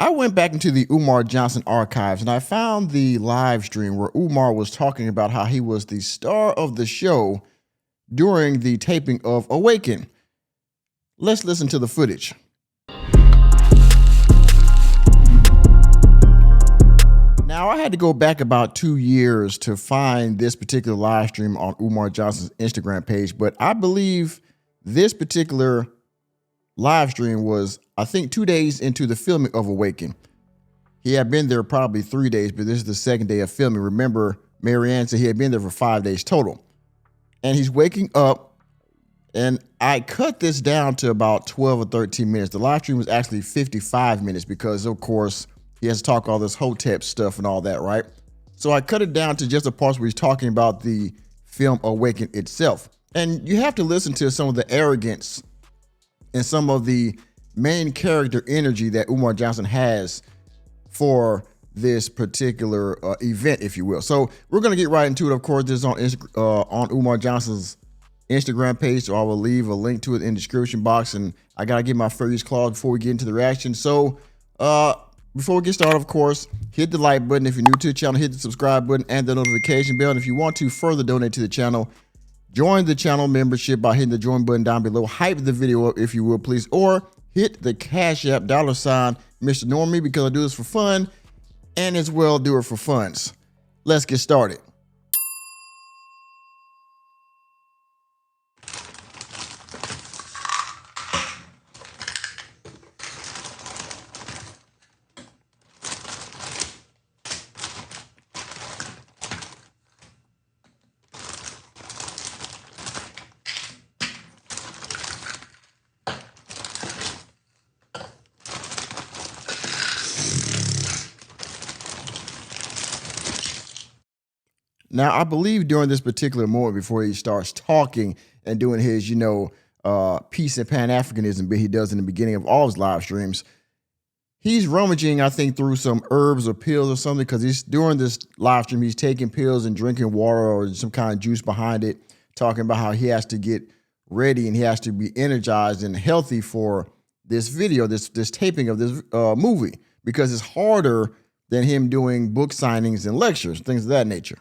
I went back into the Umar Johnson archives and I found the live stream where Umar was talking about how he was the star of the show during the taping of Awaken. Let's listen to the footage. Now, I had to go back about 2 years to find this particular live stream on Umar Johnson's Instagram page, but I believe this particular live stream was, I think, 2 days into the filming of Awaken. He had been there probably 3 days, but this is the second day of filming. Remember, Marianne said he had been there for 5 days total. And he's waking up, and I cut this down to about 12 or 13 minutes. The live stream was actually 55 minutes because, of course, he has to talk all this Hotep stuff and all that, right? So I cut it down to just the parts where he's talking about the film Awaken itself. And you have to listen to some of the arrogance and some of the main character energy that Umar Johnson has for this particular event, if you will. So we're going to get right into it. Of course, this is on Umar Johnson's Instagram page, so I will leave a link to it in the description box. And I got to get my fair use clause before we get into the reaction. So before we get started, of course, hit the like button if you're new to the channel, hit the subscribe button and the notification bell. And if you want to further donate to the channel, join the channel membership by hitting the join button down below. Hype the video up if you will, please. Or hit the Cash App $ Mr. Normie, because I do this for fun and as well do it for funds. Let's get started. Now, I believe during this particular moment, before he starts talking and doing his, peace and Pan-Africanism bit he does in the beginning of all his live streams, he's rummaging, I think, through some herbs or pills or something, because he's during this live stream, he's taking pills and drinking water or some kind of juice behind it, talking about how he has to get ready and he has to be energized and healthy for this video, this taping of this movie, because it's harder than him doing book signings and lectures, things of that nature.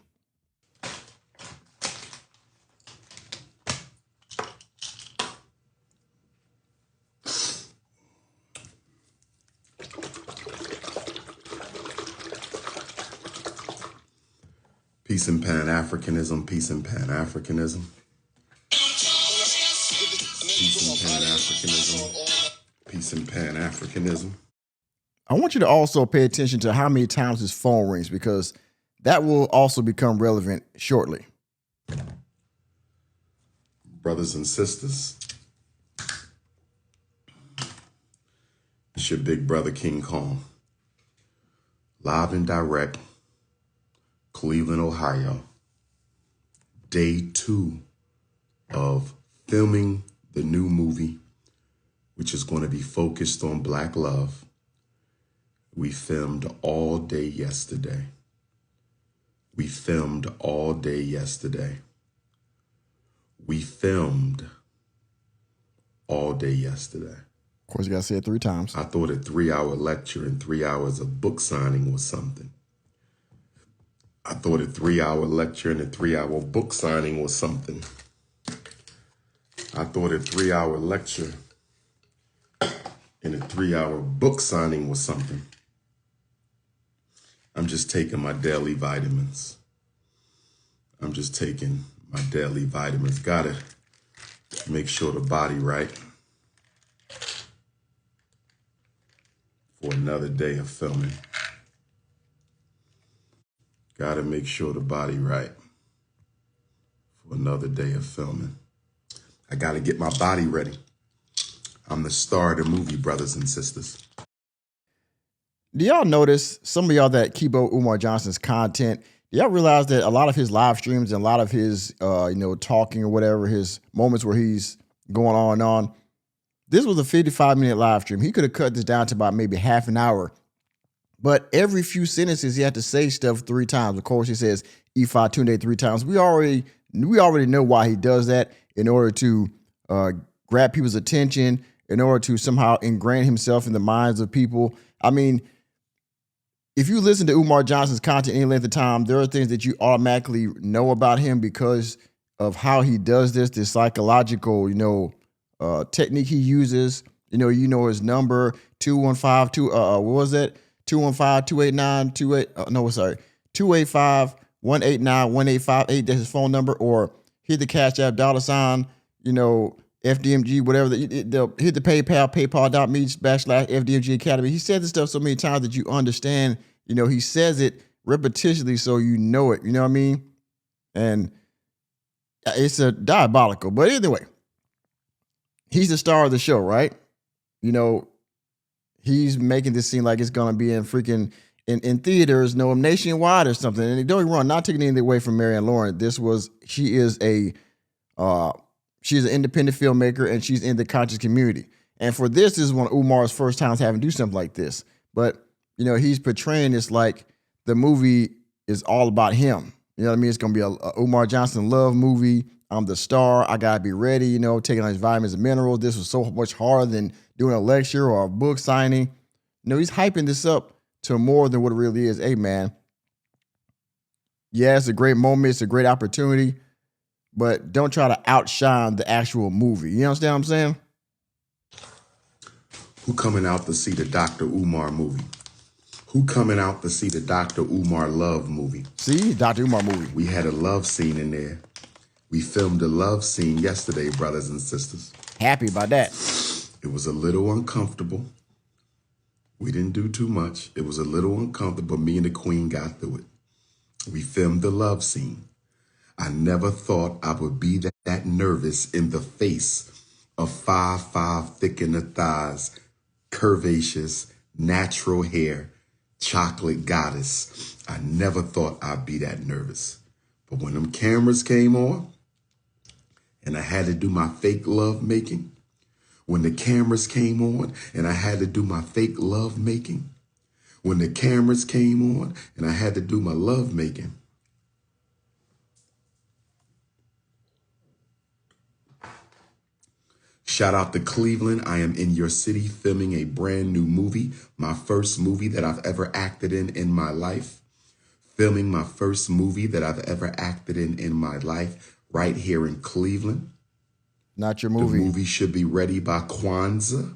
Peace and Pan-Africanism, peace and Pan-Africanism. Peace and Pan-Africanism, peace and Pan-Africanism. I want you to also pay attention to how many times his phone rings, because that will also become relevant shortly. Brothers and sisters, it's your big brother King Kong, live and direct, Cleveland, Ohio. Day 2 of filming the new movie, which is going to be focused on Black love. We filmed all day yesterday. We filmed all day yesterday. We filmed all day yesterday. Of course, you got to say it 3 times. I thought a 3-hour lecture and 3 hours of book signing was something. I thought a 3-hour lecture and a 3-hour book signing was something. I thought a 3-hour lecture and a 3-hour book signing was something. I'm just taking my daily vitamins. I'm just taking my daily vitamins. Gotta make sure the body right for another day of filming. Gotta make sure the body right for another day of filming. I gotta get my body ready. I'm the star of the movie, brothers and sisters. Do y'all notice, some of y'all that keep up Umar Johnson's content, do y'all realize that a lot of his live streams and a lot of his, talking or whatever, his moments where he's going on and on, this was a 55-minute live stream. He could have cut this down to about maybe half an hour. But every few sentences, he had to say stuff 3 times. Of course, he says Ifa Tunde 3 times. We already know why he does that, in order to grab people's attention, in order to somehow ingrain himself in the minds of people. I mean, if you listen to Umar Johnson's content any length of time, there are things that you automatically know about him because of how he does this psychological, technique he uses. You know his number 215 what was that? 215-289-28 no, sorry. 285-189-1858. That's his phone number, or hit the Cash App $, FDMG, whatever. They'll hit the PayPal, paypal.me/FDMG Academy. He said this stuff so many times that you understand. He says it repetitiously so you know it. You know what I mean? And it's a diabolical. But anyway, he's the star of the show, right? He's making this seem like it's going to be in freaking in theaters, nationwide or something. And don't get me wrong, not taking anything away from Marianne Lauren. She's an independent filmmaker, and she's in the conscious community. And for this is one of Umar's first times having to do something like this. But, he's portraying this like the movie is all about him. You know what I mean? It's going to be a Umar Johnson love movie. I'm the star. I got to be ready, taking on his vitamins and minerals. This was so much harder than doing a lecture or a book signing. He's hyping this up to more than what it really is. Hey, man. Yeah, it's a great moment. It's a great opportunity. But don't try to outshine the actual movie. You understand what I'm saying? Who coming out to see the Dr. Umar movie? Who coming out to see the Dr. Umar love movie? See, Dr. Umar movie. We had a love scene in there. We filmed a love scene yesterday, brothers and sisters. Happy about that. It was a little uncomfortable. We didn't do too much. It was a little uncomfortable, but me and the queen got through it. We filmed the love scene. I never thought I would be that nervous in the face of 5'5", thick in the thighs, curvaceous, natural hair, chocolate goddess. I never thought I'd be that nervous. But when them cameras came on and I had to do my fake love making, when the cameras came on and I had to do my fake love making, when the cameras came on and I had to do my love making, shout out to Cleveland. I am in your city filming a brand new movie, my first movie that I've ever acted in my life. Filming my first movie that I've ever acted in my life right here in Cleveland. Not your movie. The movie should be ready by Kwanzaa.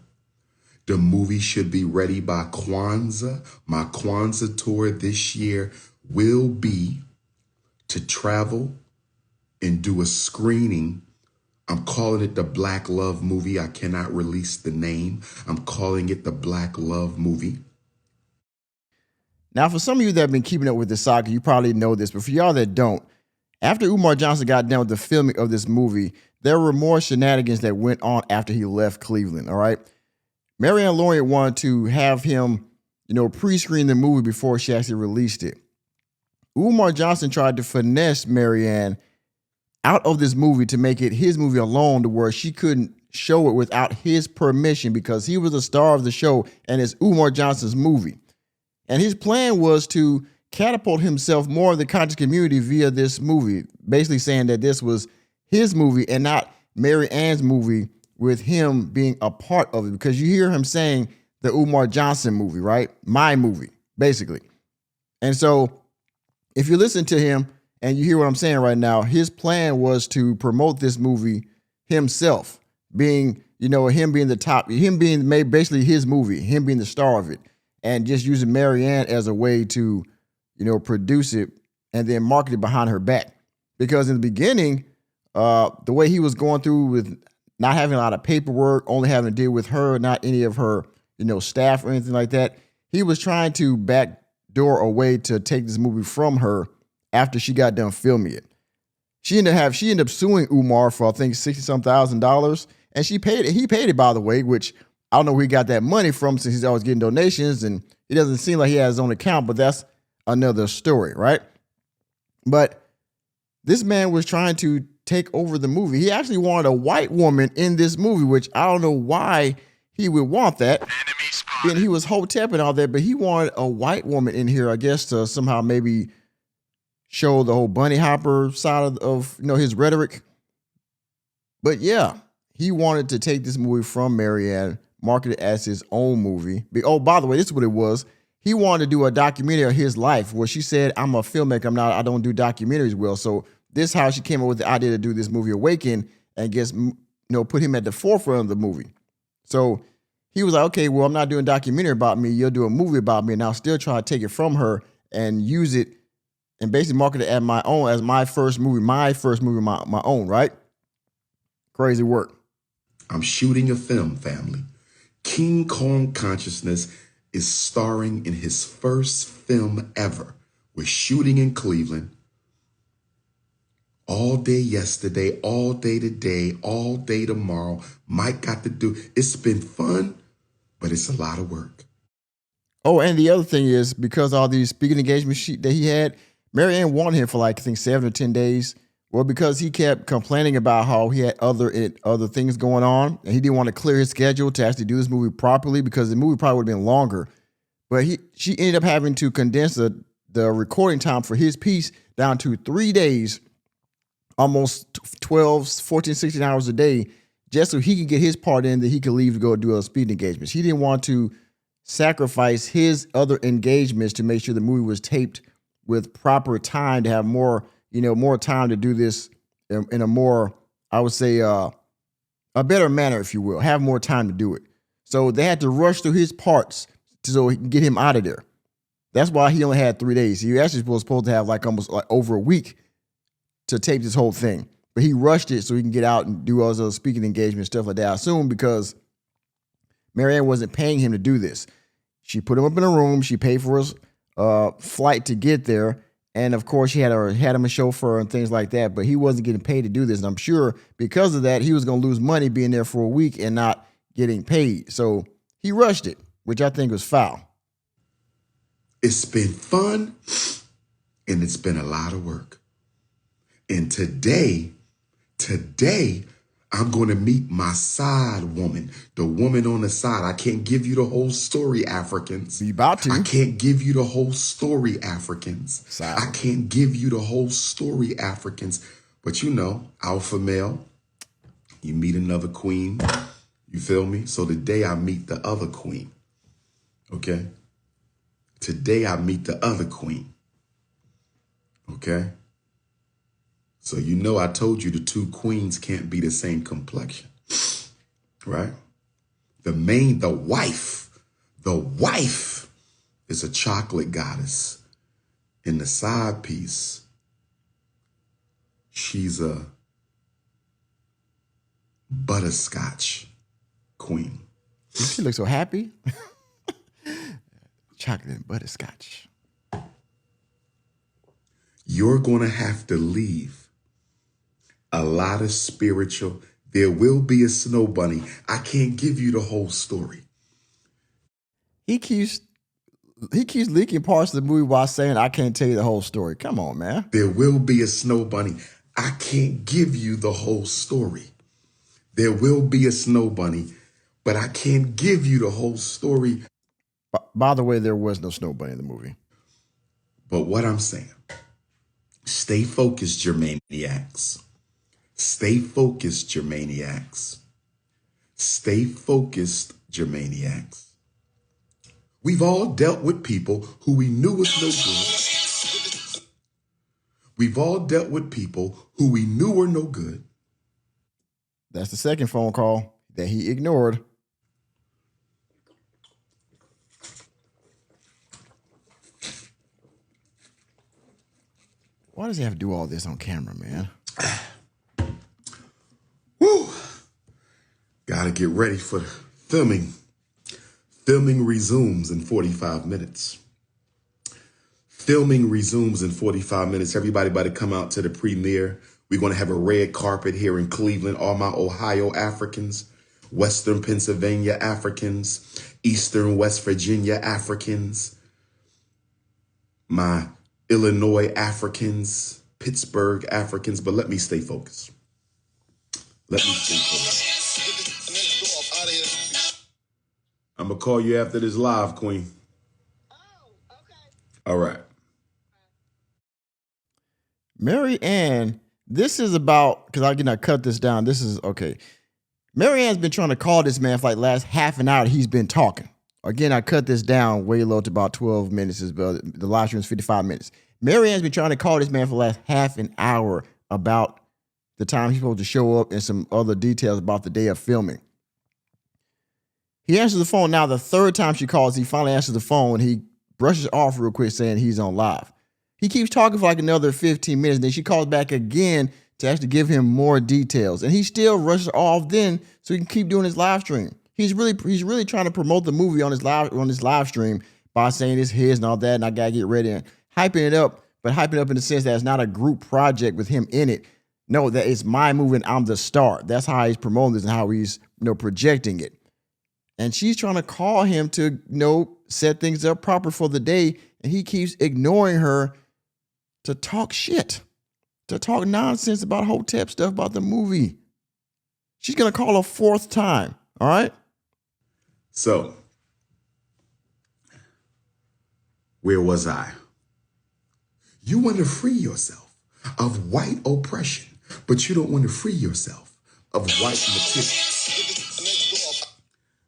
The movie should be ready by Kwanzaa. My Kwanzaa tour this year will be to travel and do a screening. I'm calling it the Black Love movie. I cannot release the name. I'm calling it the Black Love movie. Now, for some of you that have been keeping up with the saga, you probably know this, but for y'all that don't, after Umar Johnson got done with the filming of this movie, there were more shenanigans that went on after he left Cleveland, all right? Marianne Lauren wanted to have him, pre-screen the movie before she actually released it. Umar Johnson tried to finesse Marianne out of this movie to make it his movie alone, to where she couldn't show it without his permission because he was the star of the show and it's Umar Johnson's movie. And his plan was to catapult himself more in the conscious community via this movie, basically saying that this was his movie and not Mary Ann's movie, with him being a part of it. Because you hear him saying the Umar Johnson movie, right? My movie, basically. And so if you listen to him and you hear what I'm saying right now, his plan was to promote this movie himself, being, him being the top, him being basically his movie, him being the star of it, and just using Marianne as a way to, produce it and then market it behind her back. Because in the beginning, the way he was going through with not having a lot of paperwork, only having to deal with her, not any of her, staff or anything like that, he was trying to backdoor a way to take this movie from her after she got done filming it. She ended up suing Umar for, I think, $60,000, and he paid it, by the way, which I don't know where he got that money from, since he's always getting donations and it doesn't seem like he has his own account, but that's another story, right? But this man was trying to take over the movie. He actually wanted a white woman in this movie, which I don't know why he would want that. And he was hotep and all that, but he wanted a white woman in here, I guess, to somehow maybe show the whole bunny hopper side of his rhetoric. But yeah, he wanted to take this movie from Marianne market it as his own movie. Oh, by the way, this is what it was. He wanted to do a documentary of his life where she said, I'm a filmmaker. I don't do documentaries well. So this is how she came up with the idea to do this movie Awaken and put him at the forefront of the movie. So he was like, okay, well, I'm not doing a documentary about me. You'll do a movie about me. And I'll still try to take it from her and use it and basically market it as my own, as my first movie, my own, right? Crazy work. I'm shooting a film, family. King Kong Consciousness is starring in his first film ever. We're shooting in Cleveland. All day yesterday, all day today, all day tomorrow. Mike got to do. It's been fun, but it's a lot of work. Oh, and the other thing is, because all these speaking engagements that he had, Marianne wanted him for like, I think 7 or 10 days. Well, because he kept complaining about how he had other things going on, and he didn't want to clear his schedule to actually do this movie properly, because the movie probably would have been longer. But she ended up having to condense the recording time for his piece down to 3 days, almost 12, 14, 16 hours a day, just so he could get his part in, that he could leave to go do other speaking engagements. He didn't want to sacrifice his other engagements to make sure the movie was taped with proper time, to have more time to do this in a more, I would say, a better manner, if you will, have more time to do it. So they had to rush through his parts so he can get him out of there. That's why he only had 3 days. He actually was supposed to have almost over a week to tape this whole thing, but he rushed it so he can get out and do all those speaking engagements, stuff like that. I assume because Marianne wasn't paying him to do this. She put him up in a room. She paid for his flight to get there. And of course, she had him a chauffeur and things like that, but he wasn't getting paid to do this. And I'm sure because of that, he was going to lose money being there for a week and not getting paid. So he rushed it, which I think was foul. It's been fun, and it's been a lot of work. And today, I'm going to meet my side woman, the woman on the side. I can't give you the whole story, Africans. You about to. I can't give you the whole story, Africans. Side. I can't give you the whole story, Africans. But alpha male, you meet another queen. You feel me? So today I meet the other queen. Okay? Today I meet the other queen. Okay? So I told you the two queens can't be the same complexion, right? The wife is a chocolate goddess. In the side piece, she's a butterscotch queen. She looks so happy. Chocolate and butterscotch. You're going to have to leave a lot of spiritual. There will be a snow bunny. I can't give you the whole story. He keeps leaking parts of the movie while saying, I can't tell you the whole story. Come on, man. There will be a snow bunny. I can't give you the whole story. There will be a snow bunny, but I can't give you the whole story. By the way, there was no snow bunny in the movie. But what I'm saying, stay focused, Germaniacs. Stay focused, Germaniacs. Stay focused, Germaniacs. We've all dealt with people who we knew was no good. We've all dealt with people who we knew were no good. That's the second phone call that he ignored. Why does he have to do all this on camera, man? Woo! Gotta get ready for filming. Filming resumes in 45 minutes. Filming resumes in 45 minutes. Everybody about to come out to the premiere. We're going to have a red carpet here in Cleveland. All my Ohio Africans, Western Pennsylvania Africans, Eastern West Virginia Africans, my Illinois Africans, Pittsburgh Africans. But let me stay focused. Let me stay focused. I'm going to call you after this live, Queen. Oh, okay. All right. Mary Ann, this is about, because I cannot cut this down. This is, okay. Marianne's been trying to call this man for like last half an hour. He's been talking. Again, I cut this down way low to about 12 minutes. The live stream is 55 minutes. Marianne's been trying to call this man for the last half an hour about the time he's supposed to show up and some other details about the day of filming. He answers the phone now. The third time she calls, he finally answers the phone. He brushes off real quick saying he's on live. He keeps talking for like another 15 minutes. Then she calls back again to actually give him more details. And he still rushes off then so he can keep doing his live stream. He's really trying to promote the movie on his live stream by saying it's his and all that, and I gotta get ready and hyping it up, but hyping it up in the sense that it's not a group project with him in it. No, that it's my movie and I'm the star. That's how he's promoting this and how he's projecting it. And she's trying to call him to set things up proper for the day, and he keeps ignoring her to talk shit, to talk nonsense about Hotep stuff about the movie. She's gonna call a fourth time. All right. So, where was I? You want to free yourself of white oppression, but you don't want to free yourself of white material.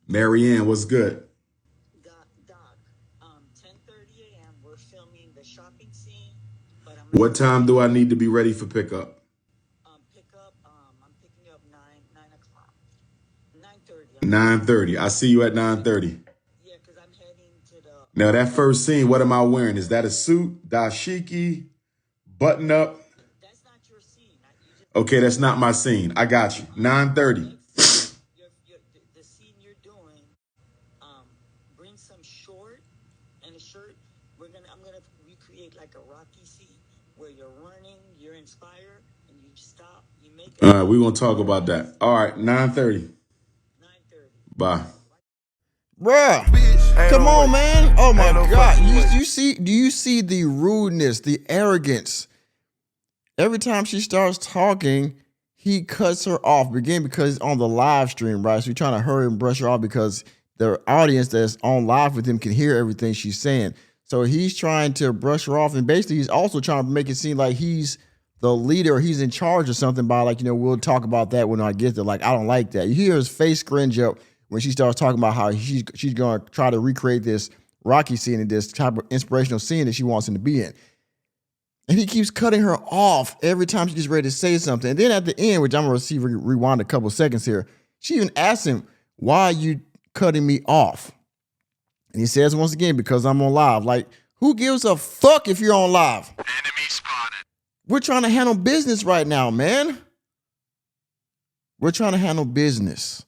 Marianne, what's good? Doc, 10:30 a.m. We're filming the shopping scene, but What time do I need to be ready for pickup? I'm picking you up 9 o'clock. 9:30. 9:30. I see you at 9:30. Yeah, because I'm heading to the. Now that first scene, what am I wearing? Is that a suit, dashiki, button up? That's not your scene. Okay, that's not my scene. I got you. 9:30. The scene you're doing. Bring some short and a shirt. I'm gonna recreate like a Rocky scene where you're running, you're inspired, and you stop. You make. All right, we're gonna talk about that. All right, 9:30. 9:30. Bye. Bruh, come on, man. Oh my God. Do you see the rudeness, the arrogance? Every time she starts talking, he cuts her off. Again, because it's on the live stream, right? So he's trying to hurry and brush her off because the audience that's on live with him can hear everything she's saying. So he's trying to brush her off. And basically, he's also trying to make it seem like he's the leader, or he's in charge or something by we'll talk about that when I get there. Like, I don't like that. You hear his face cringe up when she starts talking about how she's going to try to recreate this Rocky scene and this type of inspirational scene that she wants him to be in. And he keeps cutting her off every time she gets ready to say something. And then at the end, which I'm going to rewind a couple seconds here, she even asks him, why are you cutting me off? And he says once again, because I'm on live. Like, who gives a fuck if you're on live? Enemy spotted. We're trying to handle business right now, man. We're trying to handle business.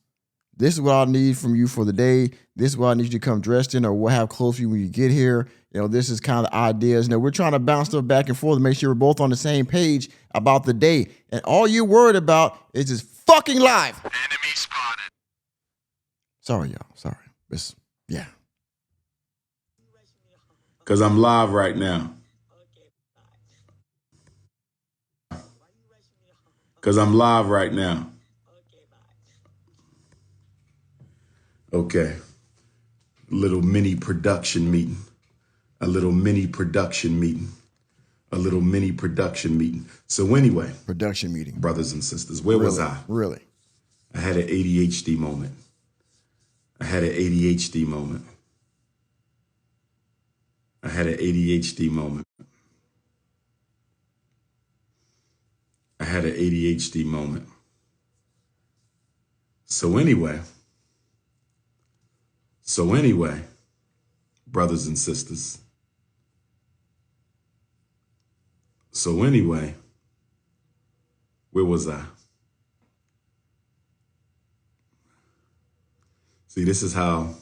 This is what I need from you for the day. This is what I need you to come dressed in, or we'll have clothes for you when you get here. This is kind of ideas. We're trying to bounce stuff back and forth to make sure we're both on the same page about the day. And all you're worried about is this fucking live. Enemy spotted. Sorry, y'all. Sorry. Yeah. Because I'm live right now. Because I'm live right now. Okay. Little mini production meeting. A little mini production meeting. So anyway. Production meeting. Brothers and sisters, where was I? Really? I had an ADHD moment. I had an ADHD moment. So anyway, brothers and sisters. So anyway, where was I? See, this is how,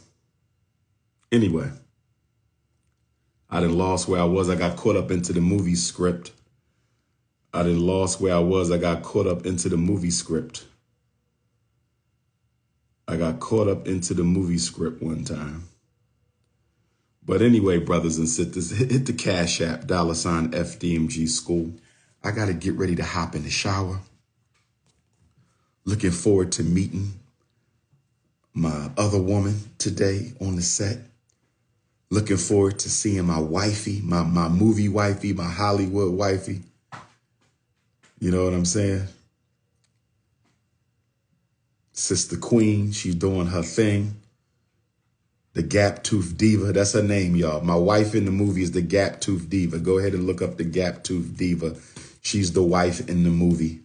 anyway, I done lost where I was. I got caught up into the movie script. I got caught up into the movie script one time. But anyway, brothers and sisters, hit the Cash App, $FDMG School. I got to get ready to hop in the shower. Looking forward to meeting my other woman today on the set. Looking forward to seeing my wifey, my movie wifey, my Hollywood wifey. You know what I'm saying? Sister Queen, she's doing her thing. The Gap Tooth Diva, that's her name, y'all. My wife in the movie is the Gap Tooth Diva. Go ahead and look up the Gap Tooth Diva. She's the wife in the movie.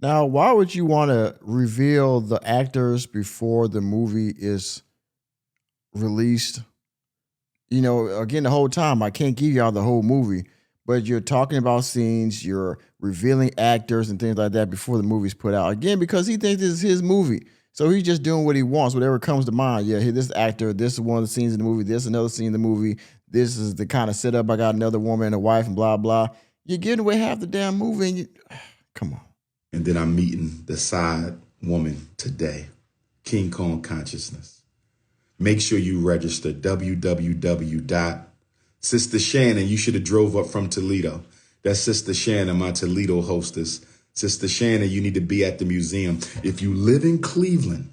Now, why would you want to reveal the actors before the movie is released? You know, again, the whole time, I can't give y'all the whole movie, but you're talking about scenes, you're revealing actors and things like that before the movie's put out. Again, because he thinks this is his movie. So he's just doing what he wants, whatever comes to mind. Yeah, hey, this actor, this is one of the scenes in the movie, this is another scene in the movie, this is the kind of setup. I got another woman and a wife and blah, blah. You're giving away half the damn movie and you, come on. And then I'm meeting the side woman today, King Kong Consciousness. Make sure you register www. Sister Shannon, you should have drove up from Toledo. That's Sister Shannon, my Toledo hostess. Sister Shannon, you need to be at the museum. If you live in Cleveland,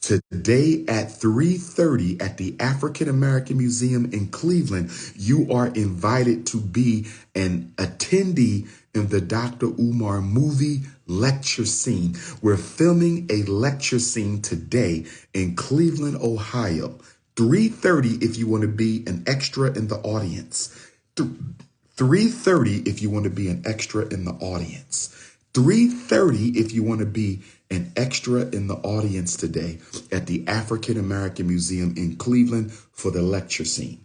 today at 3:30 at the African American Museum in Cleveland, you are invited to be an attendee in the Dr. Umar movie lecture scene. We're filming a lecture scene today in Cleveland, Ohio. 3:30 if you want to be an extra in the audience. 3:30 if you want to be an extra in the audience. 3:30 if you want to be an extra in the audience today at the African American Museum in Cleveland for the lecture scene.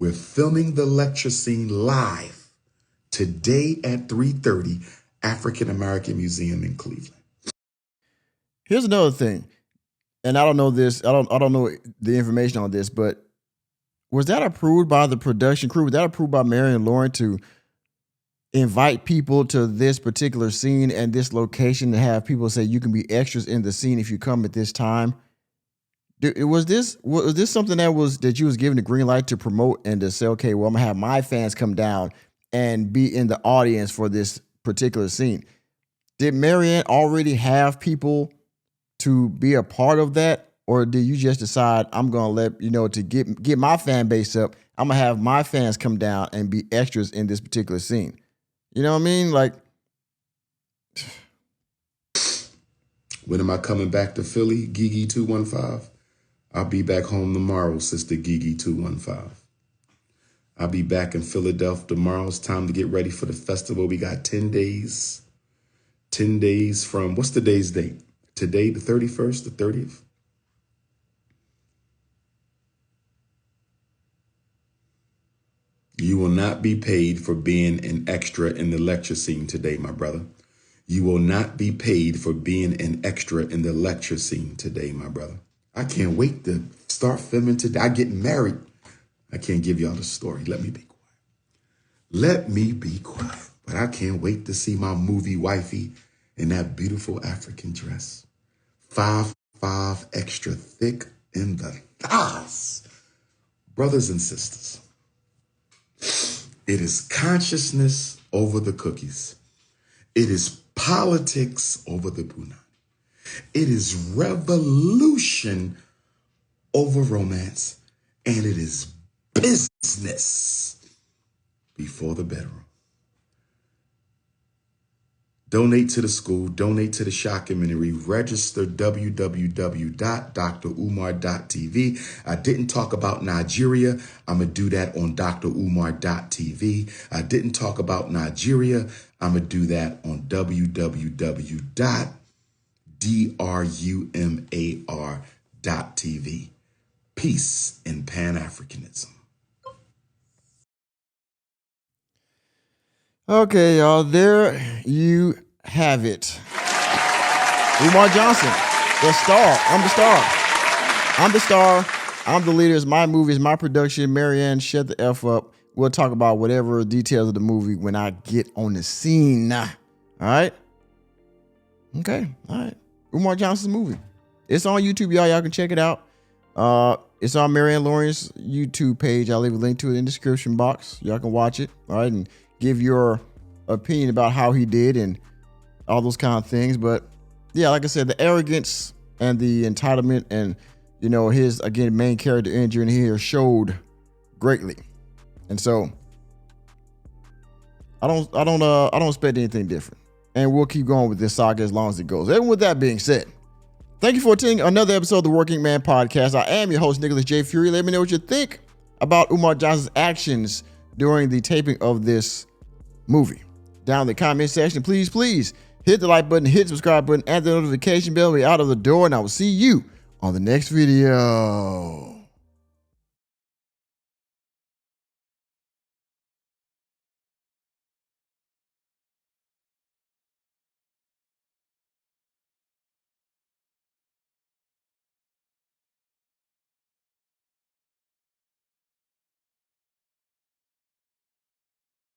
We're filming the lecture scene live today at 3:30, African American Museum in Cleveland. Here's another thing, and I don't know this. I don't know the information on this, but was that approved by the production crew? Was that approved by Mary and Lauren to invite people to this particular scene and this location to have people say you can be extras in the scene if you come at this time? Was this something that you was given the green light to promote and to say, okay, well, I'm gonna have my fans come down and be in the audience for this particular scene? Did Marianne already have people to be a part of that? Or did you just decide I'm gonna let to get my fan base up, I'm gonna have my fans come down and be extras in this particular scene? You know what I mean? Like, when am I coming back to Philly, Gigi 215? I'll be back home tomorrow, Sister Gigi 215. I'll be back in Philadelphia tomorrow. It's time to get ready for the festival. We got 10 days. 10 days from, what's today's date? Today, the 31st, the 30th? You will not be paid for being an extra in the lecture scene today, my brother. You will not be paid for being an extra in the lecture scene today, my brother. I can't wait to start filming today. I get married. I can't give y'all the story. Let me be quiet. Let me be quiet. But I can't wait to see my movie wifey in that beautiful African dress. 5'5" extra thick in the thighs. Brothers and sisters, it is consciousness over the cookies. It is politics over the punani. It is revolution over romance. And it is business before the bedroom. Donate to the school, donate to the documentary, register www.drumar.tv. I didn't talk about Nigeria. I'm going to do that on drumar.tv. I didn't talk about Nigeria. I'm going to do that on www.drumar.tv. Peace and Pan-Africanism. okay, y'all, there you have it. Umar Johnson, the star. I'm the star. I'm the star. I'm the leader. It's my movie. It's my production. Marianne, shut the F up. We'll talk about whatever details of the movie when I get on the scene. All right? Okay. All right. Umar Johnson's movie. It's on YouTube, y'all. Y'all can check it out. It's on Marianne Lauren's YouTube page. I'll leave a link to it in the description box. Y'all can watch it. All right. And give your opinion about how he did and all those kind of things. But yeah, like I said, the arrogance and the entitlement and, his, again, main character injury in here showed greatly. And so I don't expect anything different. and we'll keep going with this saga as long as it goes. And with that being said, thank you for attending another episode of the Working Man Podcast. I am your host, Nicholas J. Fury. Let me know what you think about Umar Johnson's actions during the taping of this movie. Down in the comment section, please hit the like button, hit the subscribe button, and the notification bell. We're out of the door, and I will see you on the next video.